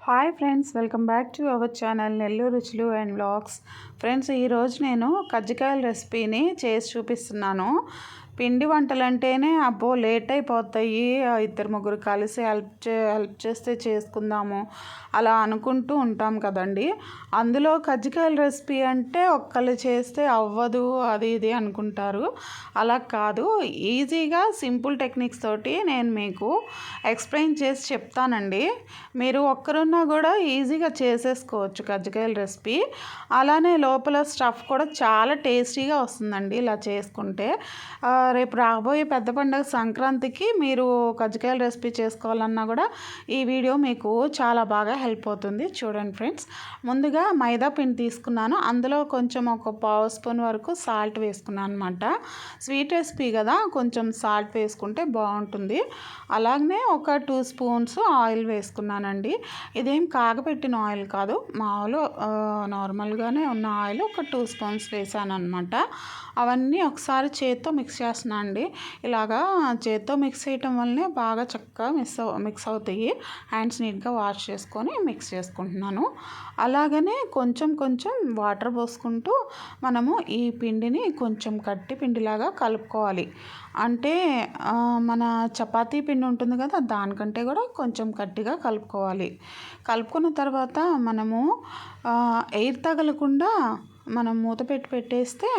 Hi friends, welcome back to our channel Nellore రుచులు and vlogs. Friends, ఈరోజు నేను కజ్జికాయల రెసిపీని చేసి చూపిస్తున్నాను. పిండి వంటలు అంటేనే అబ్బో లేట్ అయిపోతాయి, ఇద్దరు ముగ్గురు కలిసి హెల్ప్ చేస్తే చేసుకుందాము అలా అనుకుంటూ ఉంటాం కదండి. అందులో కజ్జికాయల రెసిపీ అంటే ఒక్కళ్ళు చేస్తే అవ్వదు అది ఇది అనుకుంటారు. అలా కాదు, ఈజీగా సింపుల్ టెక్నిక్స్ తోటి నేను మీకు ఎక్స్ప్లెయిన్ చేసి చెప్తానండి. మీరు ఒక్కరున్నా కూడా ఈజీగా చేసేసుకోవచ్చు కజ్జికాయల రెసిపీ. అలానే లోపల స్టఫ్ కూడా చాలా టేస్టీగా వస్తుందండి ఇలా చేసుకుంటే. రేపు రాబోయే పెద్ద పండుగ సంక్రాంతికి మీరు కజ్జికాయల రెసిపీ చేసుకోవాలన్నా కూడా ఈ వీడియో మీకు చాలా బాగా హెల్ప్ అవుతుంది. చూడండి ఫ్రెండ్స్, ముందుగా మైదా పిండి తీసుకున్నాను. అందులో కొంచెం ఒక పావు స్పూన్ వరకు సాల్ట్ వేసుకున్నాను అనమాట. స్వీట్ రెసిపీ కదా, కొంచెం సాల్ట్ వేసుకుంటే బాగుంటుంది. అలాగనే ఒక 2 స్పూన్స్ ఆయిల్ వేసుకున్నానండి. ఇదేం కాగపెట్టిన ఆయిల్ కాదు, మామూలు నార్మల్గానే ఉన్న ఆయిల్ ఒక 2 స్పూన్స్ వేసాను అనమాట. అవన్నీ ఒకసారి చేత్తో మిక్స్ చేస్తున్నా అండి. ఇలాగా చేత్తో మిక్స్ చేయటం వల్లనే బాగా చక్కగా మిక్స్ అవుతాయి. హ్యాండ్స్ నీట్గా వాష్ చేసుకొని మిక్స్ చేసుకుంటున్నాను. అలాగనే కొంచెం కొంచెం వాటర్ పోసుకుంటూ మనము ఈ పిండిని కొంచెం గట్టి పిండిలాగా కలుపుకోవాలి. అంటే మన చపాతీ పిండి ఉంటుంది కదా, దానికంటే కూడా కొంచెం గట్టిగా కలుపుకోవాలి. కలుపుకున్న తర్వాత మనము ఎయిర్ తగలకుండా మనం మూత పెట్టేస్తే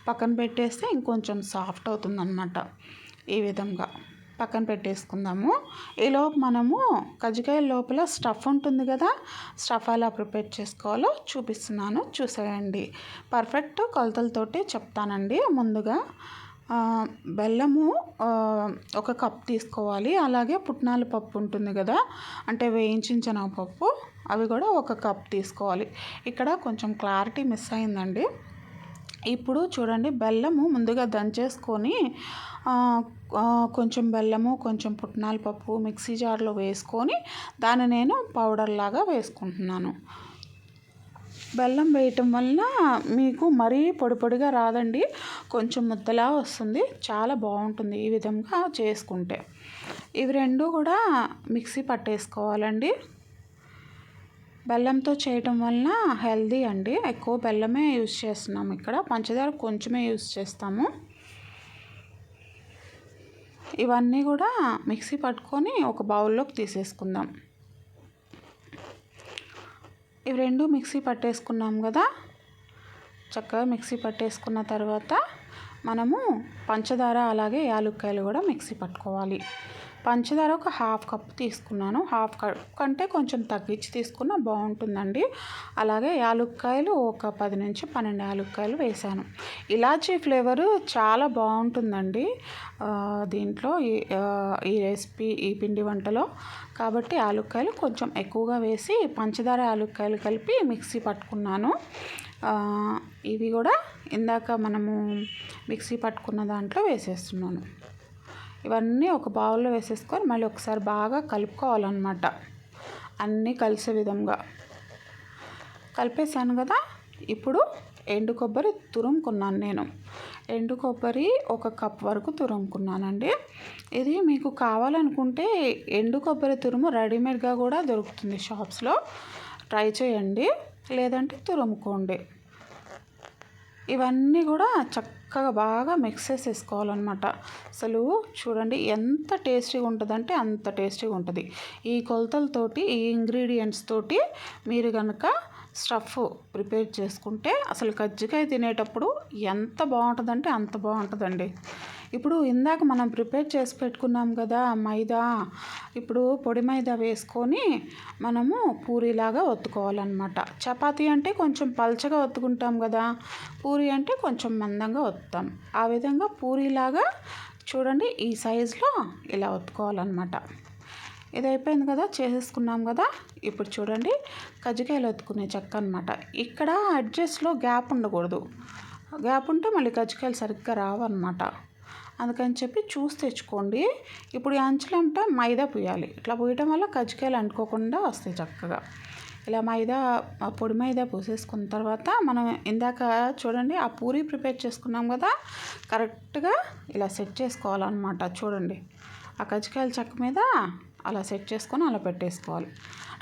పక్కన పెట్టేస్తే ఇంకొంచెం సాఫ్ట్ అవుతుందన్నమాట. ఈ విధంగా పక్కన పెట్టేసుకుందాము. ఈలోపు మనము కజ్జికాయ లోపల స్టఫ్ ఉంటుంది కదా, స్టఫ్ ఎలా ప్రిపేర్ చేసుకోవాలో చూపిస్తున్నాను, చూసేయండి. పర్ఫెక్ట్ కొలతలతోటి చెప్తానండి. ముందుగా బెల్లము 1 కప్ తీసుకోవాలి. అలాగే పుట్నాల పప్పు ఉంటుంది కదా, అంటే వేయించిన శనగపప్పు, అవి కూడా 1 కప్ తీసుకోవాలి. ఇక్కడ కొంచెం క్లారిటీ మిస్ అయిందండి. ఇప్పుడు చూడండి, బెల్లము ముందుగా దంచేసుకొని కొంచెం బెల్లము కొంచెం పుట్నాల పప్పు మిక్సీ జార్లో వేసుకొని దాన్ని నేను పౌడర్ లాగా వేసుకుంటున్నాను. బెల్లం వేయటం వలన మీకు మరీ పొడి పొడిగా రాదండి, కొంచెం ముద్దలా వస్తుంది. చాలా బాగుంటుంది ఈ విధంగా చేసుకుంటే. ఇవి రెండు కూడా మిక్సీ పట్టేసుకోవాలండి. బెల్లంతో చేయటం వలన హెల్దీ అండి. ఎక్కువ బెల్లమే యూజ్ చేస్తున్నాము, ఇక్కడ పంచదార కొంచెమే యూజ్ చేస్తాము. ఇవన్నీ కూడా మిక్సీ పట్టుకొని ఒక బౌల్లోకి తీసేసుకుందాం. ఇవి రెండు మిక్సీ పట్టేసుకున్నాం కదా, చక్కగా మిక్సీ పట్టేసుకున్న తర్వాత మనము పంచదార అలాగే యాలుక్కాయలు కూడా మిక్సీ పట్టుకోవాలి. పంచదార ఒక 1/2 కప్ తీసుకున్నాను. 1/2 కప్ కంటే కొంచెం తగ్గించి తీసుకున్నా బాగుంటుందండి. అలాగే యాలుక్కాయలు ఒక 10 నుంచి 12 యాలుక్కాయలు వేసాను. ఇలాచీ ఫ్లేవరు చాలా బాగుంటుందండి దీంట్లో, ఈ రెసిపీ, ఈ పిండి వంటలో. కాబట్టి యాలుక్కాయలు కొంచెం ఎక్కువగా వేసి పంచదార యాలుక్కాయలు కలిపి మిక్సీ పట్టుకున్నాను. ఇవి కూడా ఇందాక మనము మిక్సీ పట్టుకున్న దాంట్లో వేసేస్తున్నాను. ఇవన్నీ ఒక బౌల్లో వేసేసుకొని మళ్ళీ ఒకసారి బాగా కలుపుకోవాలన్నమాట. అన్నీ కలిసే విధంగా కలిపేసాను కదా. ఇప్పుడు ఎండు కొబ్బరి తురుముకున్నాను నేను. ఎండు కొబ్బరి 1 కప్ వరకు తురుముకున్నానండి. ఇది మీకు కావాలనుకుంటే ఎండు కొబ్బరి తురుము రెడీమేడ్గా కూడా దొరుకుతుంది షాప్స్లో, ట్రై చేయండి. లేదంటే తురుముకోండి. ఇవన్నీ కూడా చక్కగా బాగా మిక్స్ చేసేసుకోవాలన్నమాట. అసలు చూడండి ఎంత టేస్టీగా ఉంటుందంటే అంత టేస్టీగా ఉంటుంది. ఈ కొలతలతోటి, ఈ ఇంగ్రీడియంట్స్ తోటి మీరు కనుక స్టఫ్ ప్రిపేర్ చేసుకుంటే అసలు కజ్జికాయ తినేటప్పుడు ఎంత బాగుంటుందంటే అంత బాగుంటుందండి. ఇప్పుడు ఇందాక మనం ప్రిపేర్ చేసి పెట్టుకున్నాం కదా మైదా, ఇప్పుడు పొడి మైదా వేసుకొని మనము పూరీలాగా ఒత్తుకోవాలన్నమాట. చపాతీ అంటే కొంచెం పల్చగా ఒత్తుకుంటాం కదా, పూరీ అంటే కొంచెం మందంగా ఒత్తుతాం. ఆ విధంగా పూరీలాగా చూడండి ఈ సైజులో ఇలా ఒత్తుకోవాలన్నమాట. ఇది అయిపోయింది కదా, చేసేసుకున్నాం కదా. ఇప్పుడు చూడండి, కజ్జికాయలు ఒత్తుకునే చెక్క అనమాట. ఇక్కడ అడ్జస్ట్లో గ్యాప్ ఉండకూడదు. గ్యాప్ ఉంటే మళ్ళీ కజ్జికాయలు సరిగ్గా రావన్నమాట. అందుకని చెప్పి చూసి తెచ్చుకోండి. ఇప్పుడు ఈ అంచులంట మైదా పూయాలి. ఇట్లా పూయటం వల్ల కజ్జికాయలు అంటుకోకుండా వస్తాయి చక్కగా. ఇలా పొడి మైదా పూసేసుకున్న తర్వాత మనం ఇందాక చూడండి ఆ పూరీ ప్రిపేర్ చేసుకున్నాం కదా, కరెక్ట్గా ఇలా సెట్ చేసుకోవాలన్నమాట. చూడండి, ఆ కజ్జికాయల చెక్క మీద అలా సెట్ చేసుకొని అలా పెట్టేసుకోవాలి.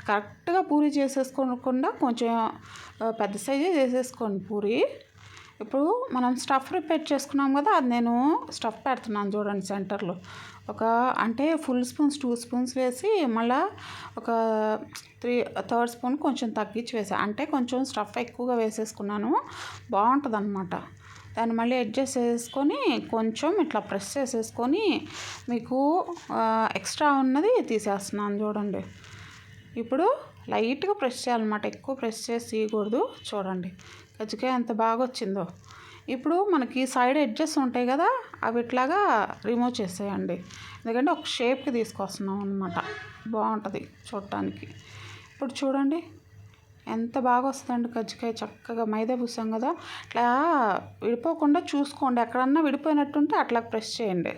కరెక్ట్గా పూరి చేసేసుకోకుండా కొంచెం పెద్ద సైజే చేసేసుకోండి పూరి. ఇప్పుడు మనం స్టఫ్ ప్రిపేర్ చేసుకున్నాం కదా, అది నేను స్టఫ్ పెడుతున్నాను చూడండి సెంటర్లో. అంటే ఫుల్ స్పూన్స్ 2 స్పూన్స్ వేసి మళ్ళీ ఒక థర్డ్ స్పూన్ కొంచెం తగ్గించి వేసా. అంటే కొంచెం స్టఫ్ ఎక్కువగా వేసేసుకున్నాను, బాగుంటుంది అనమాట. దాన్ని మళ్ళీ అడ్జస్ట్ చేసుకొని కొంచెం ఇట్లా ప్రెస్ చేసేసుకొని మీకు ఎక్స్ట్రా ఉన్నది తీసేస్తున్నాను చూడండి. ఇప్పుడు లైట్గా ప్రెస్ చేయాలన్నమాట, ఎక్కువ ప్రెస్ చేసి తీయకూడదు. చూడండి కజ్జికాయ ఎంత బాగా వచ్చిందో. ఇప్పుడు మనకి సైడ్ ఎడ్జెస్ ఉంటాయి కదా, అవి ఇట్లాగా రిమూవ్ చేసేయండి. ఎందుకంటే ఒక షేప్కి తీసుకొస్తున్నాం అనమాట, బాగుంటుంది చూడటానికి. ఇప్పుడు చూడండి ఎంత బాగా వస్తుందండి కజ్జికాయ. చక్కగా మైదా పూసాం కదా, ఇట్లా విడిపోకుండా చూసుకోండి. ఎక్కడన్నా విడిపోయినట్టుంటే అట్లా ప్రెస్ చేయండి.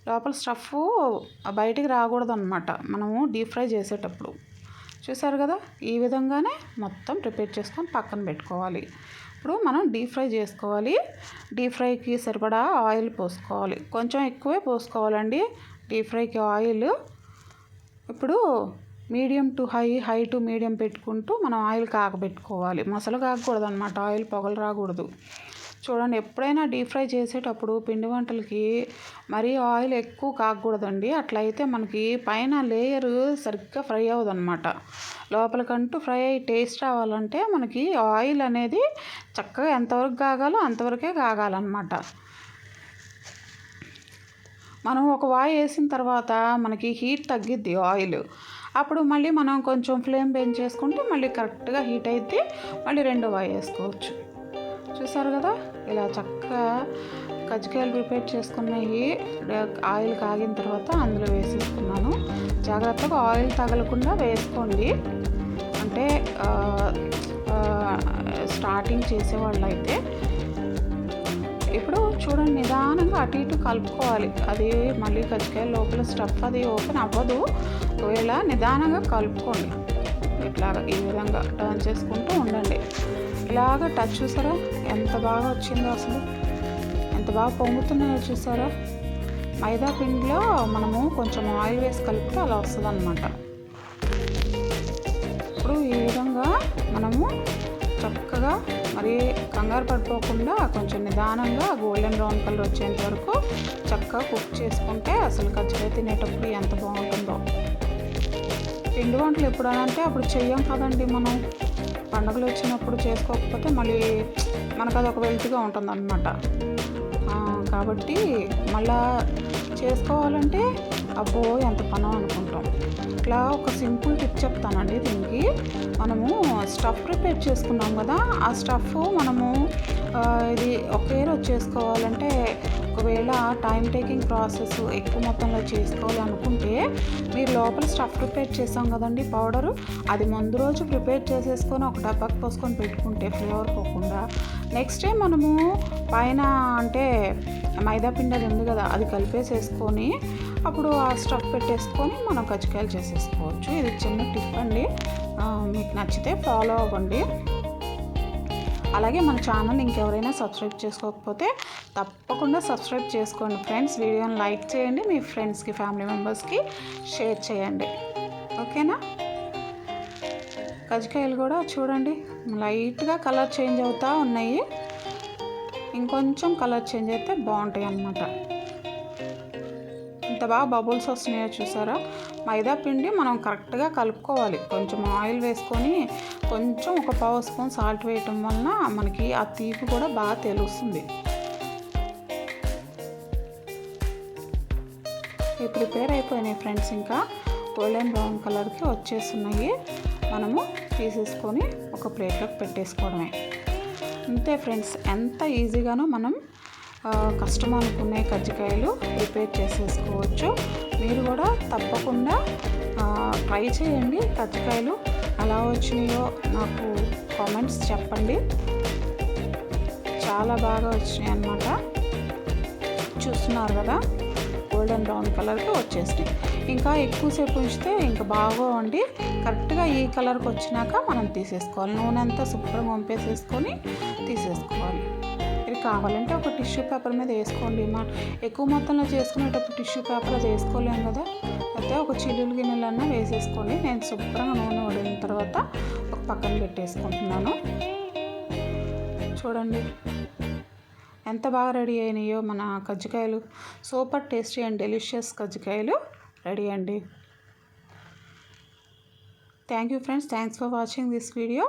లోపల స్టఫ్ బయటికి రాకూడదు అనమాట మనము డీప్ ఫ్రై చేసేటప్పుడు. చూసారు కదా, ఈ విధంగానే మొత్తం ప్రిపేర్ చేసుకొని పక్కన పెట్టుకోవాలి. ఇప్పుడు మనం డీప్ ఫ్రై చేసుకోవాలి. డీప్ ఫ్రైకి సరిపడా ఆయిల్ పోసుకోవాలి, కొంచెం ఎక్కువే పోసుకోవాలండి డీప్ ఫ్రైకి ఆయిల్. ఇప్పుడు medium to high, high to medium పెట్టుకుంటూ మనం ఆయిల్ కాగబెట్టుకోవాలి. మసలు కాకూడదు అనమాట, ఆయిల్ పొగలు రాకూడదు. చూడండి ఎప్పుడైనా డీప్ ఫ్రై చేసేటప్పుడు పిండి వంటలకి మరీ ఆయిల్ ఎక్కువ కాకూడదండి. అట్లయితే మనకి పైన లేయర్ సరిగ్గా ఫ్రై అవ్వదు అనమాట. లోపలికంటూ ఫ్రై అయ్యి టేస్ట్ రావాలంటే మనకి ఆయిల్ అనేది చక్కగా ఎంతవరకు కాగాలో అంతవరకే కాగాలన్నమాట. మనం ఒక వాయి వేసిన తర్వాత మనకి హీట్ తగ్గిద్ది ఆయిల్. అప్పుడు మళ్ళీ మనం కొంచెం ఫ్లేమ్ పెంచేసుకుంటే మళ్ళీ కరెక్ట్గా హీట్ అయితే మళ్ళీ రెండో వాయి వేసుకోవచ్చు. చూసారు కదా, ఇలా చక్కగా కజ్జికాయలు ప్రిపేర్ చేసుకున్నవి ఆయిల్ కాగిన తర్వాత అందులో వేసేసుకున్నాను. జాగ్రత్తగా ఆయిల్ తగలకుండా వేసుకోండి. అంటే స్టార్టింగ్ చేసేవాళ్ళు అయితే. ఇప్పుడు చూడండి నిదానంగా అటు ఇటు కలుపుకోవాలి. అది మళ్ళీ కజ్జికాయ లోపల స్టఫ్ అది ఓపెన్ అవ్వదు. ఒకవేళ నిదానంగా కలుపుకోండి. ఇట్లాగా ఈ విధంగా టర్న్ చేసుకుంటూ ఉండండి. ఇలాగ టచ్ చూసారా ఎంత బాగా వచ్చిందో, అసలు ఎంత బాగా పొంగుతున్నాయో చూసారా. మైదా పిండిలో మనము కొంచెం ఆయిల్ వేసి కలిపితే అలా వస్తుంది అనమాట. ఇప్పుడు ఈ విధంగా మనము చక్కగా మరి కంగారు పడిపోకుండా కొంచెం నిదానంగా గోల్డెన్ బ్రౌన్ కలర్ వచ్చేంత వరకు చక్కగా కుక్ చేసుకుంటే అసలు కజ్జికాయ తినేటప్పుడు ఎంత బాగుంటుందో. పిండి వంటలు ఎప్పుడనంటే అప్పుడు చెయ్యం కదండి మనం. పండుగలు వచ్చినప్పుడు చేసుకోకపోతే మళ్ళీ మనకు అదొక వెల్త్గా ఉంటుంది అనమాట. కాబట్టి మళ్ళా చేసుకోవాలంటే అబ్బో ఎంత పనో అనుకుంటాం. ఇట్లా ఒక సింపుల్ టిప్ చెప్తానండి దీనికి. మనము స్టఫ్ ప్రిపేర్ చేసుకున్నాం కదా, ఆ స్టఫ్ మనము ఇది ఒకే రోజు చేసుకోవాలంటే ఒకవేళ టైం టేకింగ్ ప్రాసెస్ ఎక్కువ మొత్తంలో చేసుకోవాలి అనుకుంటే మీరు లోపల స్టఫ్ ప్రిపేర్ చేసాం కదండి పౌడరు, అది ముందు రోజు ప్రిపేర్ చేసేసుకొని ఒక డబ్బాకి పోసుకొని పెట్టుకుంటే ఫ్లేవర్ పోకుండా నెక్స్ట్ డే మనము పైన అంటే మైదా పిండి అది ఉంది కదా, అది కలిపేసేసుకొని అప్పుడు ఆ స్టఫ్ పెట్టేసుకొని మనం కజ్జికాయలు చేసేసుకోవచ్చు. ఇది చిన్న టిప్ అండి, మీకు నచ్చితే ఫాలో అవ్వండి. అలాగే మన ఛానల్ ఇంకెవరైనా సబ్స్క్రైబ్ చేసుకోకపోతే తప్పకుండా సబ్స్క్రైబ్ చేసుకోండి ఫ్రెండ్స్. వీడియోని లైక్ చేయండి, మీ ఫ్రెండ్స్కి ఫ్యామిలీ మెంబర్స్కి షేర్ చేయండి, ఓకేనా. కజ్జికాయలు కూడా చూడండి లైట్గా కలర్ చేంజ్ అవుతూ ఉన్నాయి. ఇంకొంచెం కలర్ చేంజ్ అయితే బాగుంటాయి అన్నమాట. ఇంత బాగా బబుల్స్ వస్తున్నాయో చూసారా. మైదా పిండి మనం కరెక్ట్గా కలుపుకోవాలి. కొంచెం ఆయిల్ వేసుకొని కొంచెం ఒక పావు స్పూన్ సాల్ట్ వేయటం వలన మనకి ఆ తీపి కూడా బాగా తెలుస్తుంది. ఇవి ప్రిపేర్ అయిపోయినాయి ఫ్రెండ్స్, ఇంకా గోల్డెన్ బ్రౌన్ కలర్కి వచ్చేస్తున్నాయి. మనము తీసేసుకొని ఒక ప్లేట్లోకి పెట్టేసుకోవడమే, అంతే ఫ్రెండ్స్. ఎంత ఈజీగానో మనం కష్టం అనుకునే కజ్జికాయలు ప్రిపేర్ చేసేసుకోవచ్చు. మీరు కూడా తప్పకుండా ట్రై చేయండి. కజ్జికాయలు ఎలా వచ్చినాయో నాకు కామెంట్స్ చెప్పండి. చాలా బాగా వచ్చినాయి అన్నమాట. చూస్తున్నారు కదా గోల్డెన్ బ్రౌన్ కలర్కి వచ్చేసినాయి. ఇంకా ఎక్కువసేపు ఉంచితే ఇంకా బాగా వండి కరెక్ట్గా ఈ కలర్కి వచ్చినాక మనం తీసేసుకోవాలి. నూనె అంతా శుభ్రంగా వంపేసేసుకొని తీసేసుకోవాలి. ఇది కావాలంటే ఒక టిష్యూ పేపర్ మీద వేసుకోండి. ఎక్కువ మొత్తంలో చేసుకునేటప్పుడు టిష్యూ పేపర్ అది వేసుకోలేము కదా, లేకపోతే ఒక చిల్లులు గిన్నెలన్నా వేసేసుకొని నేను శుభ్రంగా నూనె వడిన తర్వాత ఒక పక్కన పెట్టేసుకుంటున్నాను. చూడండి ఎంత బాగా రెడీ అయినాయో మన కజ్జికాయలు. సూపర్ టేస్టీ అండ్ డెలిషియస్ కజ్జికాయలు రెడీ అండి. Thank you friends. Thanks for watching this video.